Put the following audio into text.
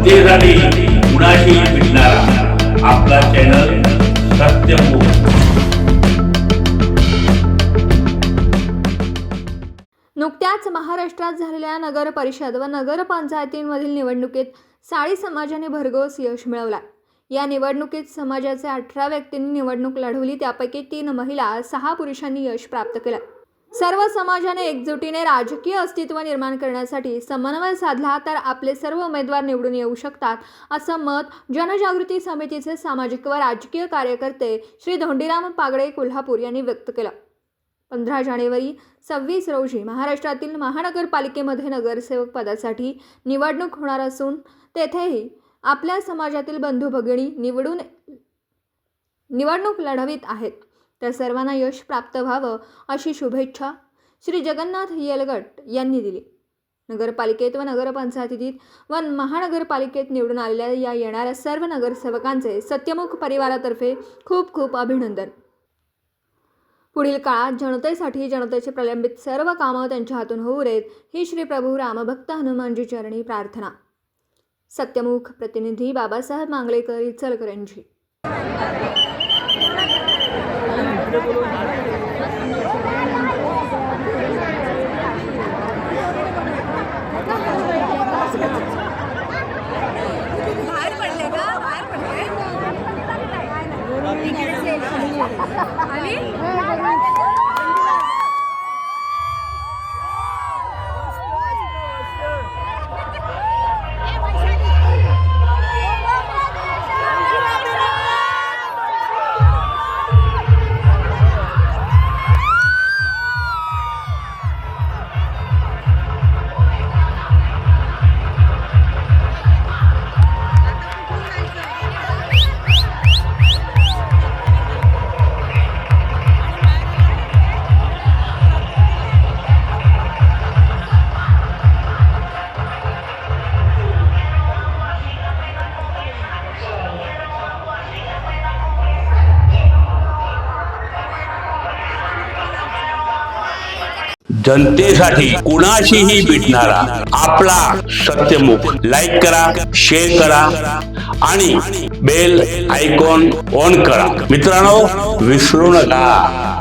जनतेसाठी कुणाशी भेटणारा आपला चॅनल सत्यमुख। नुकत्याच महाराष्ट्रात झालेल्या नगर परिषद व नगर पंचायतींमधील निवडणुकीत साळी समाजाने भरघोस यश मिळवले। या निवडणुकीत समाजाचे 18 व्यक्तींनी निवडणूक लढवली, त्यापैकी 3 महिला 6 पुरुषांनी यश प्राप्त केले। सर्व समाजाने एकजुटीने राजकीय अस्तित्व निर्माण करण्यासाठी समन्वय साधला तर आपले सर्व उमेदवार निवडून येऊ शकतात, असं मत जनजागृती समितीचे सामाजिक व राजकीय कार्यकर्ते श्री धोंडीराम पागडे कोल्हापूर यांनी व्यक्त केलं। 15 जानेवारी 26 रोजी महाराष्ट्रातील महानगरपालिकेमध्ये नगरसेवक पदासाठी निवडणूक होणार असून तेथेही आपल्या समाजातील बंधू भगिनी निवडणूक लढवित आहेत, तर सर्वांना यश प्राप्त व्हावं अशी शुभेच्छा श्री जगन्नाथ येलगट यांनी दिली। नगरपालिकेत व नगरपंचायतीत व महानगरपालिकेत निवडून आलेल्या या येणाऱ्या सर्व नगरसेवकांचे सत्यमुख परिवारातर्फे खूप खूप अभिनंदन। पुढील काळात जनतेसाठी जनतेचे प्रलंबित सर्व कामं त्यांच्या हातून होऊ देत ही श्री प्रभू रामभक्त हनुमानजी चरणी प्रार्थना। सत्यमुख प्रतिनिधी बाबासाहेब मांगलेकर, इचलकरंजी। जनतेसाठी कुणाशीही भेटणारा आपला सत्यमुख। लाईक करा, शेअर करा आणि बेल आयकॉन ऑन करा। मित्रांनो, विसरू नका।